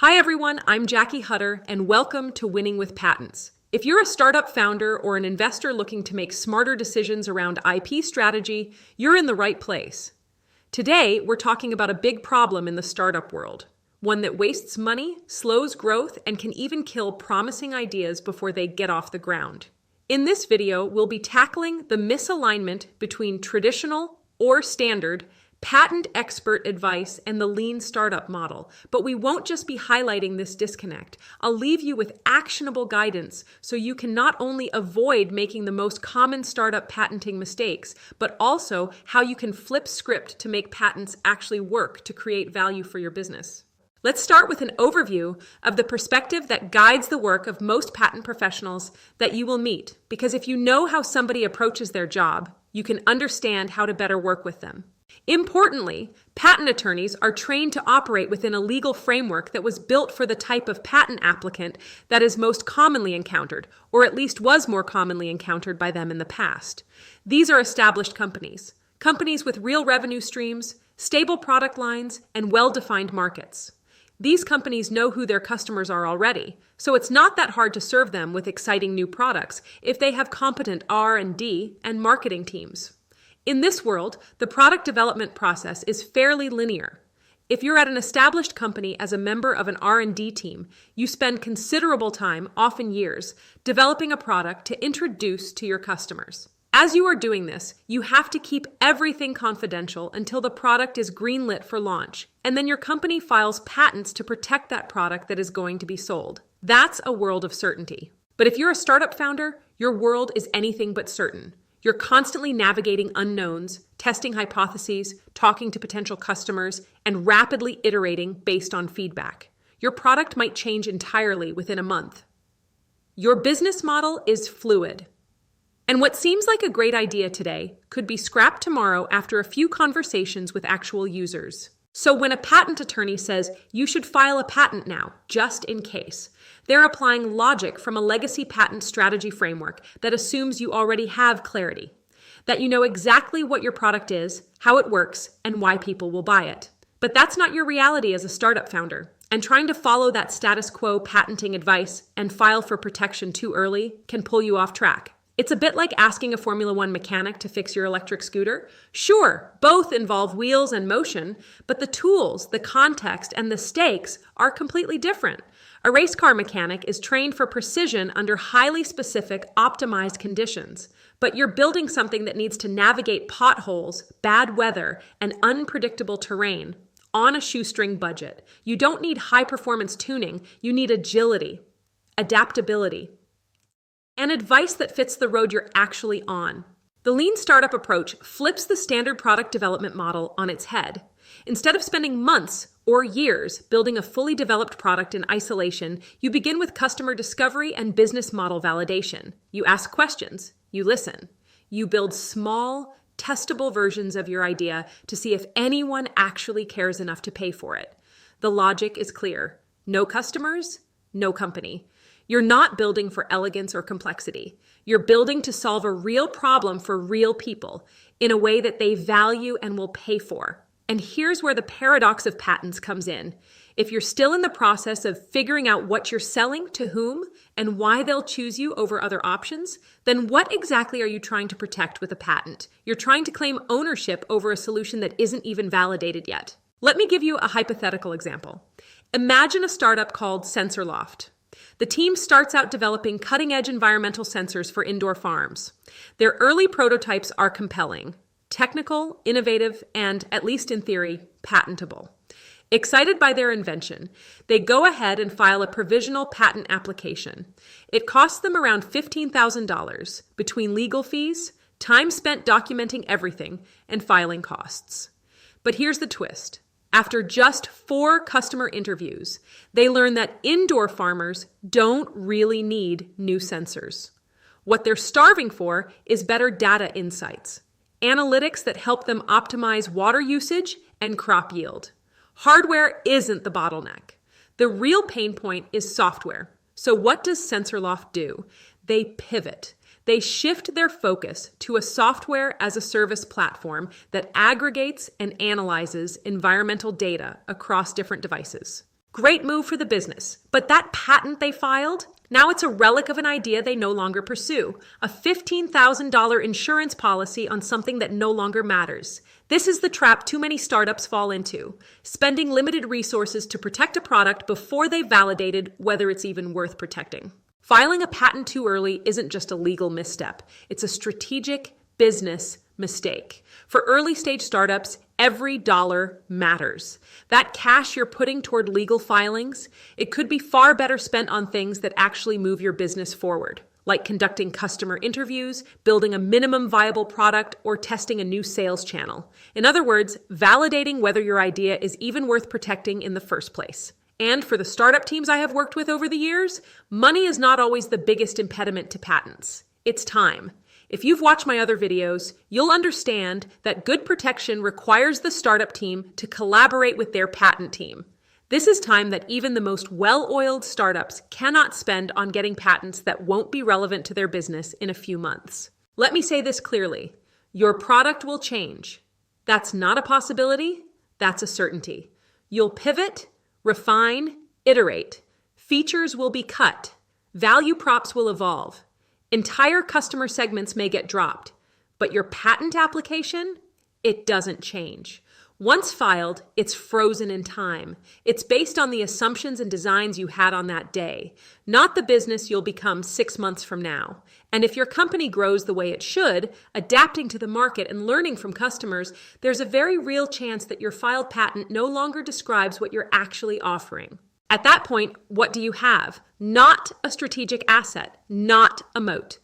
Hi everyone, I'm Jackie Hutter, and welcome to Winning with Patents. If you're a startup founder or an investor looking to make smarter decisions around IP strategy, you're in the right place. Today, we're talking about a big problem in the startup world, one that wastes money, slows growth, and can even kill promising ideas before they get off the ground. In this video, we'll be tackling the misalignment between traditional or standard patent expert advice and the lean startup model. But we won't just be highlighting this disconnect. I'll leave you with actionable guidance so you can not only avoid making the most common startup patenting mistakes, but also how you can flip script to make patents actually work to create value for your business. Let's start with an overview of the perspective that guides the work of most patent professionals that you will meet, because if you know how somebody approaches their job, you can understand how to better work with them. Importantly, patent attorneys are trained to operate within a legal framework that was built for the type of patent applicant that is most commonly encountered, or at least was more commonly encountered by them in the past. These are established companies with real revenue streams, stable product lines, and well-defined markets. These companies know who their customers are already, so it's not that hard to serve them with exciting new products if they have competent R&D and marketing teams. In this world, the product development process is fairly linear. If you're at an established company as a member of an R&D team, you spend considerable time, often years, developing a product to introduce to your customers. As you are doing this, you have to keep everything confidential until the product is greenlit for launch, and then your company files patents to protect that product that is going to be sold. That's a world of certainty. But if you're a startup founder, your world is anything but certain. You're constantly navigating unknowns, testing hypotheses, talking to potential customers, and rapidly iterating based on feedback. Your product might change entirely within a month. Your business model is fluid. And what seems like a great idea today could be scrapped tomorrow after a few conversations with actual users. So when a patent attorney says you should file a patent now, just in case, they're applying logic from a legacy patent strategy framework that assumes you already have clarity, that you know exactly what your product is, how it works, and why people will buy it. But that's not your reality as a startup founder, and trying to follow that status quo patenting advice and file for protection too early can pull you off track. It's a bit like asking a Formula One mechanic to fix your electric scooter. Sure, both involve wheels and motion, but the tools, the context, and the stakes are completely different. A race car mechanic is trained for precision under highly specific, optimized conditions. But you're building something that needs to navigate potholes, bad weather, and unpredictable terrain on a shoestring budget. You don't need high-performance tuning. You need agility, adaptability, and advice that fits the road you're actually on. The lean startup approach flips the standard product development model on its head. Instead of spending months or years building a fully developed product in isolation, you begin with customer discovery and business model validation. You ask questions, you listen, you build small, testable versions of your idea to see if anyone actually cares enough to pay for it. The logic is clear. No customers, no company. You're not building for elegance or complexity. You're building to solve a real problem for real people in a way that they value and will pay for. And here's where the paradox of patents comes in. If you're still in the process of figuring out what you're selling to whom and why they'll choose you over other options, then what exactly are you trying to protect with a patent? You're trying to claim ownership over a solution that isn't even validated yet. Let me give you a hypothetical example. Imagine a startup called SensorLoft. The team starts out developing cutting-edge environmental sensors for indoor farms. Their early prototypes are compelling, technical, innovative, and, at least in theory, patentable. Excited by their invention, they go ahead and file a provisional patent application. It costs them around $15,000 between legal fees, time spent documenting everything, and filing costs. But here's the twist. After just 4 customer interviews, they learn that indoor farmers don't really need new sensors. What they're starving for is better data insights, analytics that help them optimize water usage and crop yield. Hardware isn't the bottleneck. The real pain point is software. So what does SensorLoft do? They pivot. They shift their focus to a software-as-a-service platform that aggregates and analyzes environmental data across different devices. Great move for the business. But that patent they filed, now it's a relic of an idea they no longer pursue, a $15,000 insurance policy on something that no longer matters. This is the trap too many startups fall into, spending limited resources to protect a product before they've validated whether it's even worth protecting. Filing a patent too early isn't just a legal misstep, it's a strategic business mistake. For early-stage startups, every dollar matters. That cash you're putting toward legal filings, it could be far better spent on things that actually move your business forward, like conducting customer interviews, building a minimum viable product, or testing a new sales channel. In other words, validating whether your idea is even worth protecting in the first place. And for the startup teams I have worked with over the years, money is not always the biggest impediment to patents. It's time. If you've watched my other videos, you'll understand that good protection requires the startup team to collaborate with their patent team. This is time that even the most well-oiled startups cannot spend on getting patents that won't be relevant to their business in a few months. Let me say this clearly. Your product will change. That's not a possibility, that's a certainty. You'll pivot, refine, iterate. Features will be cut. Value props will evolve. Entire customer segments may get dropped, but your patent application, it doesn't change. Once filed, it's frozen in time. It's based on the assumptions and designs you had on that day, not the business you'll become 6 months from now. And if your company grows the way it should, adapting to the market and learning from customers, there's a very real chance that your filed patent no longer describes what you're actually offering. At that point, what do you have? Not a strategic asset, not a moat.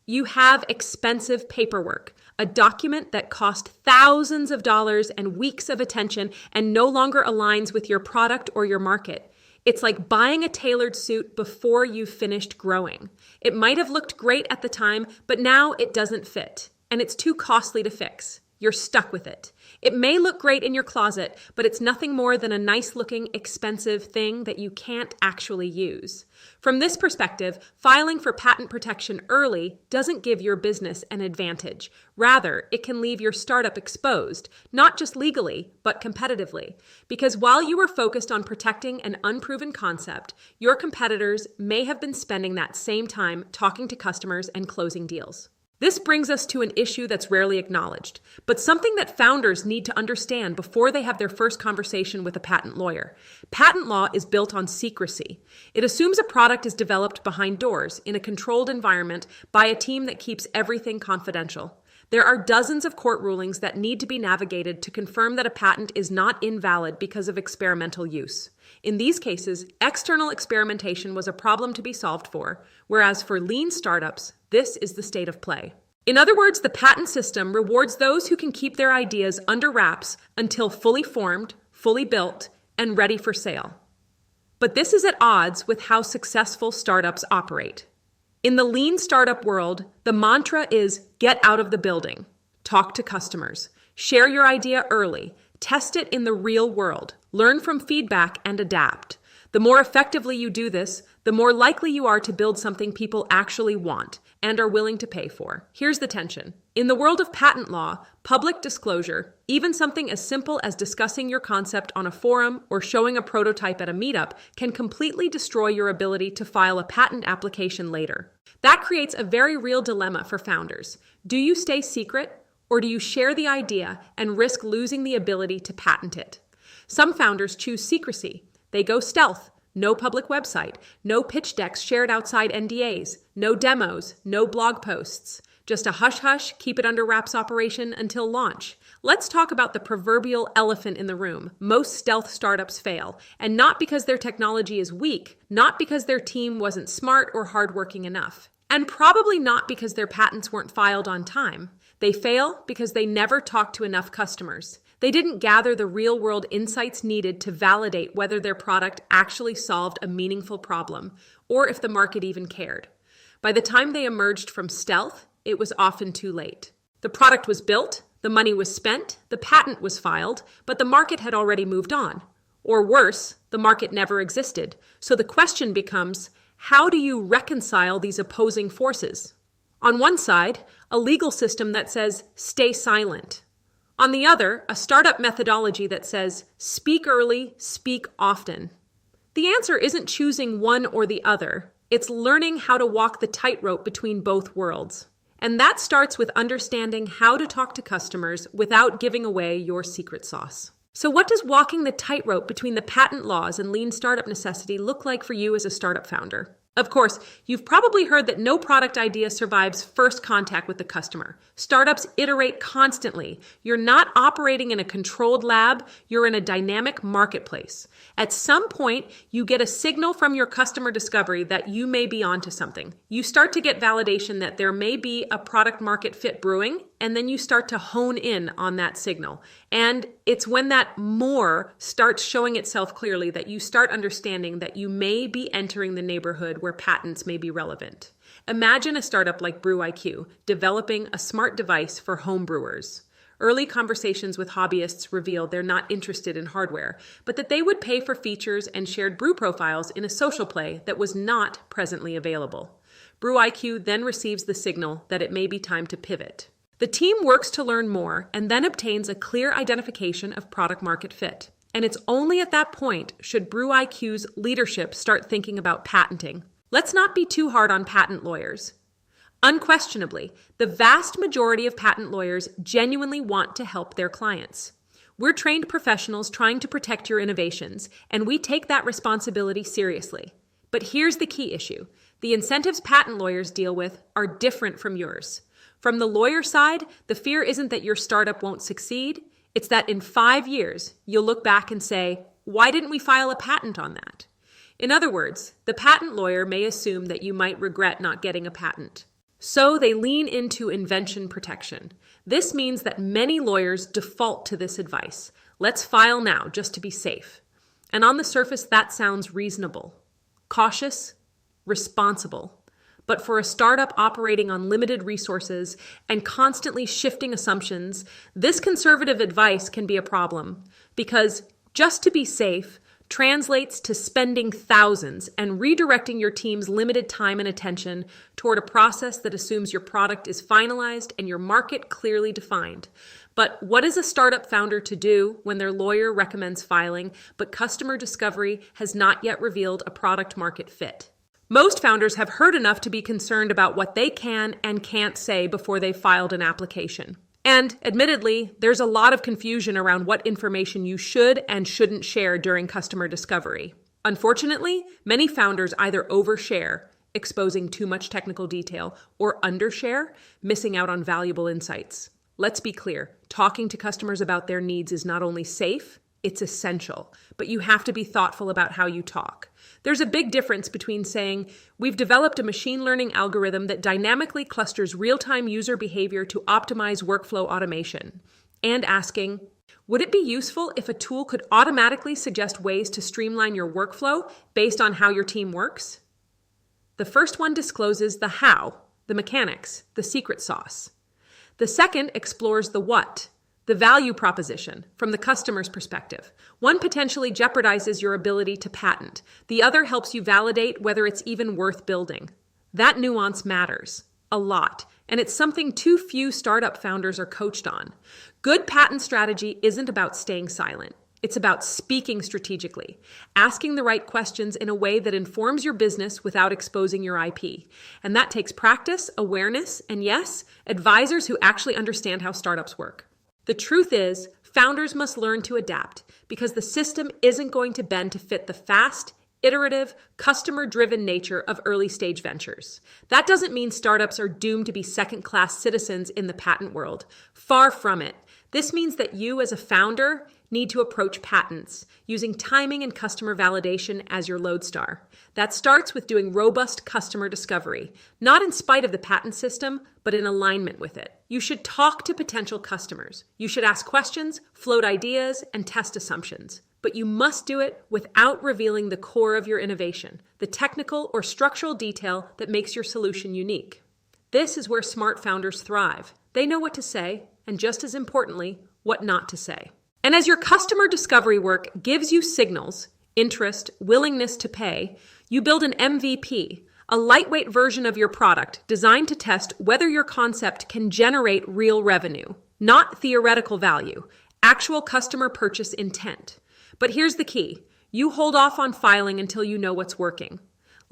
You have expensive paperwork, a document that cost thousands of dollars and weeks of attention and no longer aligns with your product or your market. It's like buying a tailored suit before you've finished growing. It might have looked great at the time, but now it doesn't fit, and it's too costly to fix. You're stuck with it. It may look great in your closet, but it's nothing more than a nice-looking, expensive thing that you can't actually use. From this perspective, filing for patent protection early doesn't give your business an advantage. Rather, it can leave your startup exposed, not just legally, but competitively. Because while you were focused on protecting an unproven concept, your competitors may have been spending that same time talking to customers and closing deals. This brings us to an issue that's rarely acknowledged, but something that founders need to understand before they have their first conversation with a patent lawyer. Patent law is built on secrecy. It assumes a product is developed behind doors in a controlled environment by a team that keeps everything confidential. There are dozens of court rulings that need to be navigated to confirm that a patent is not invalid because of experimental use. In these cases, external experimentation was a problem to be solved for, whereas for lean startups, this is the state of play. In other words, the patent system rewards those who can keep their ideas under wraps until fully formed, fully built, and ready for sale. But this is at odds with how successful startups operate. In the lean startup world, the mantra is get out of the building, talk to customers, share your idea early, test it in the real world, learn from feedback, and adapt. The more effectively you do this, the more likely you are to build something people actually want and are willing to pay for. Here's the tension. In the world of patent law, public disclosure, even something as simple as discussing your concept on a forum or showing a prototype at a meetup, can completely destroy your ability to file a patent application later. That creates a very real dilemma for founders. Do you stay secret, or do you share the idea and risk losing the ability to patent it? Some founders choose secrecy. They go stealth. No public website, no pitch decks shared outside NDAs, no demos, no blog posts. Just a hush-hush, keep it under wraps operation until launch. Let's talk about the proverbial elephant in the room. Most stealth startups fail, and not because their technology is weak, not because their team wasn't smart or hardworking enough, and probably not because their patents weren't filed on time. They fail because they never talked to enough customers. They didn't gather the real-world insights needed to validate whether their product actually solved a meaningful problem, or if the market even cared. By the time they emerged from stealth, it was often too late. The product was built, the money was spent, the patent was filed, but the market had already moved on. Or worse, the market never existed. So the question becomes, how do you reconcile these opposing forces? On one side, a legal system that says, stay silent. On the other, a startup methodology that says, speak early, speak often. The answer isn't choosing one or the other. It's learning how to walk the tightrope between both worlds. And that starts with understanding how to talk to customers without giving away your secret sauce. So what does walking the tightrope between the patent laws and lean startup necessity look like for you as a startup founder? Of course, you've probably heard that no product idea survives first contact with the customer. Startups iterate constantly. You're not operating in a controlled lab, you're in a dynamic marketplace. At some point, you get a signal from your customer discovery that you may be onto something. You start to get validation that there may be a product market fit brewing, and then you start to hone in on that signal. And it's when that more starts showing itself clearly that you start understanding that you may be entering the neighborhood where patents may be relevant. Imagine a startup like BrewIQ developing a smart device for home brewers. Early conversations with hobbyists revealed they're not interested in hardware, but that they would pay for features and shared brew profiles in a social play that was not presently available. BrewIQ then receives the signal that it may be time to pivot. The team works to learn more and then obtains a clear identification of product market fit. And it's only at that point should BrewIQ's leadership start thinking about patenting. Let's not be too hard on patent lawyers. Unquestionably, the vast majority of patent lawyers genuinely want to help their clients. We're trained professionals trying to protect your innovations, and we take that responsibility seriously. But here's the key issue. The incentives patent lawyers deal with are different from yours. From the lawyer side, the fear isn't that your startup won't succeed. It's that in 5 years, you'll look back and say, why didn't we file a patent on that? In other words, the patent lawyer may assume that you might regret not getting a patent. So they lean into invention protection. This means that many lawyers default to this advice. Let's file now just to be safe. And on the surface, that sounds reasonable, cautious, responsible. But for a startup operating on limited resources and constantly shifting assumptions, this conservative advice can be a problem because just to be safe translates to spending thousands and redirecting your team's limited time and attention toward a process that assumes your product is finalized and your market clearly defined. But what is a startup founder to do when their lawyer recommends filing, but customer discovery has not yet revealed a product market fit? Most founders have heard enough to be concerned about what they can and can't say before they've filed an application. And admittedly, there's a lot of confusion around what information you should and shouldn't share during customer discovery. Unfortunately, many founders either overshare, exposing too much technical detail, or undershare, missing out on valuable insights. Let's be clear, talking to customers about their needs is not only safe, it's essential, but you have to be thoughtful about how you talk. There's a big difference between saying, we've developed a machine learning algorithm that dynamically clusters real-time user behavior to optimize workflow automation, and asking, would it be useful if a tool could automatically suggest ways to streamline your workflow based on how your team works? The first one discloses the how, the mechanics, the secret sauce. The second explores the what, the value proposition from the customer's perspective. One potentially jeopardizes your ability to patent. The other helps you validate whether it's even worth building. That nuance matters a lot, and it's something too few startup founders are coached on. Good patent strategy isn't about staying silent. It's about speaking strategically, asking the right questions in a way that informs your business without exposing your IP. And that takes practice, awareness, and yes, advisors who actually understand how startups work. The truth is, founders must learn to adapt because the system isn't going to bend to fit the fast, iterative, customer-driven nature of early-stage ventures. That doesn't mean startups are doomed to be second-class citizens in the patent world. Far from it. This means that you, as a founder, need to approach patents using timing and customer validation as your lodestar. That starts with doing robust customer discovery, not in spite of the patent system, but in alignment with it. You should talk to potential customers. You should ask questions, float ideas, and test assumptions. But you must do it without revealing the core of your innovation, the technical or structural detail that makes your solution unique. This is where smart founders thrive. They know what to say, and just as importantly, what not to say. And as your customer discovery work gives you signals, interest, willingness to pay, you build an MVP, a lightweight version of your product designed to test whether your concept can generate real revenue, not theoretical value, actual customer purchase intent. But here's the key. You hold off on filing until you know what's working.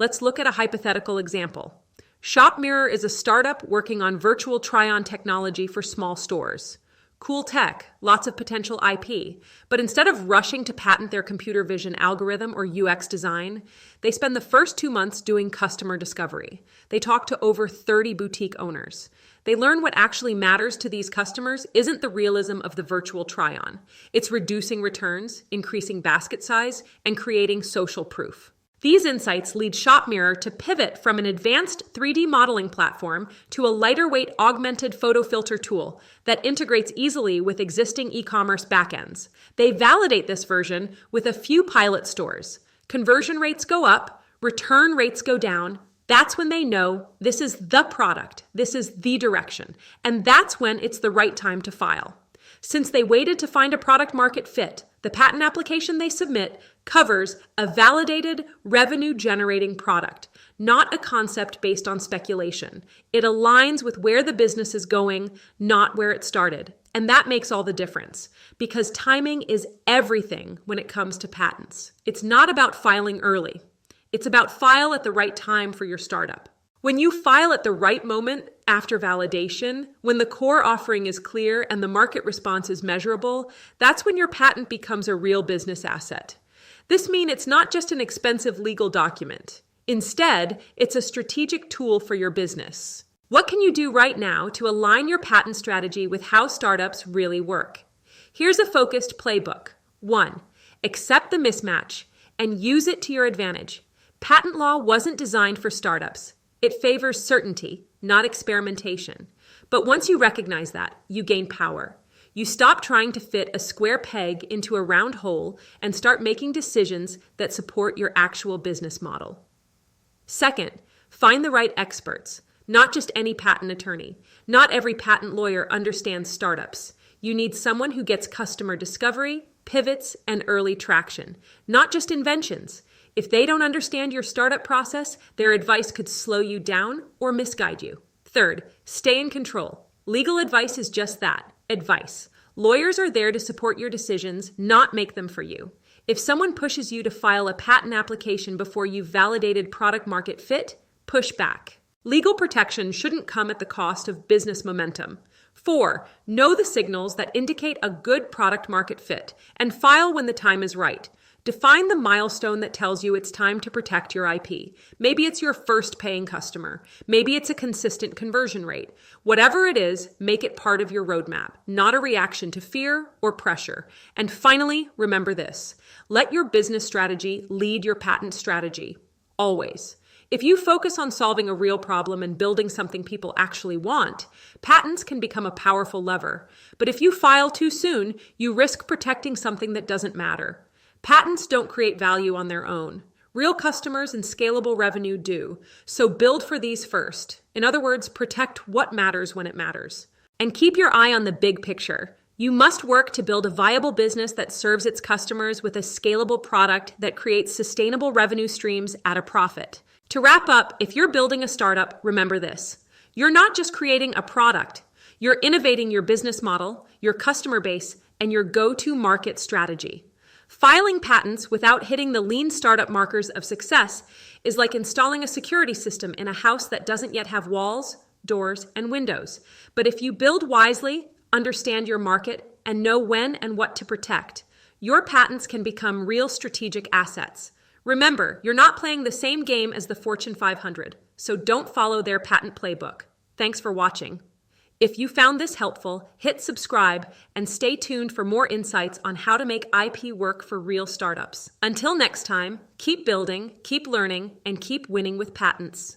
Let's look at a hypothetical example. ShopMirror is a startup working on virtual try-on technology for small stores. Cool tech, lots of potential IP, but instead of rushing to patent their computer vision algorithm or UX design, they spend the first 2 months doing customer discovery. They talk to over 30 boutique owners. They learn what actually matters to these customers isn't the realism of the virtual try-on. It's reducing returns, increasing basket size, and creating social proof. These insights lead ShopMirror to pivot from an advanced 3D modeling platform to a lighter-weight augmented photo filter tool that integrates easily with existing e-commerce backends. They validate this version with a few pilot stores. Conversion rates go up, return rates go down. That's when they know this is the product, this is the direction, and that's when it's the right time to file. Since they waited to find a product market fit, the patent application they submit covers a validated, revenue-generating product, not a concept based on speculation. It aligns with where the business is going, not where it started. And that makes all the difference, because timing is everything when it comes to patents. It's not about filing early. It's about file at the right time for your startup. When you file at the right moment after validation, when the core offering is clear and the market response is measurable, that's when your patent becomes a real business asset. This means it's not just an expensive legal document. Instead, it's a strategic tool for your business. What can you do right now to align your patent strategy with how startups really work? Here's a focused playbook. 1. Accept the mismatch and use it to your advantage. Patent law wasn't designed for startups. It favors certainty, not experimentation. But once you recognize that, you gain power. You stop trying to fit a square peg into a round hole and start making decisions that support your actual business model. 2nd, find the right experts, not just any patent attorney. Not every patent lawyer understands startups. You need someone who gets customer discovery, pivots, and early traction, not just inventions. If they don't understand your startup process, their advice could slow you down or misguide you. 3rd, stay in control. Legal advice is just that, advice. Lawyers are there to support your decisions, not make them for you. If someone pushes you to file a patent application before you've validated product market fit, push back. Legal protection shouldn't come at the cost of business momentum. 4, know the signals that indicate a good product market fit and file when the time is right. Define the milestone that tells you it's time to protect your IP. Maybe it's your first paying customer. Maybe it's a consistent conversion rate. Whatever it is, make it part of your roadmap, not a reaction to fear or pressure. And finally, remember this. Let your business strategy lead your patent strategy. Always. If you focus on solving a real problem and building something people actually want, patents can become a powerful lever. But if you file too soon, you risk protecting something that doesn't matter. Patents don't create value on their own. Real customers and scalable revenue do. So build for these first. In other words, protect what matters when it matters. And keep your eye on the big picture. You must work to build a viable business that serves its customers with a scalable product that creates sustainable revenue streams at a profit. To wrap up, if you're building a startup, remember this. You're not just creating a product. You're innovating your business model, your customer base, and your go-to market strategy. Filing patents without hitting the lean startup markers of success is like installing a security system in a house that doesn't yet have walls, doors, and windows. But if you build wisely, understand your market, and know when and what to protect, your patents can become real strategic assets. Remember, you're not playing the same game as the Fortune 500, so don't follow their patent playbook. Thanks for watching. If you found this helpful, hit subscribe and stay tuned for more insights on how to make IP work for real startups. Until next time, keep building, keep learning, and keep winning with patents.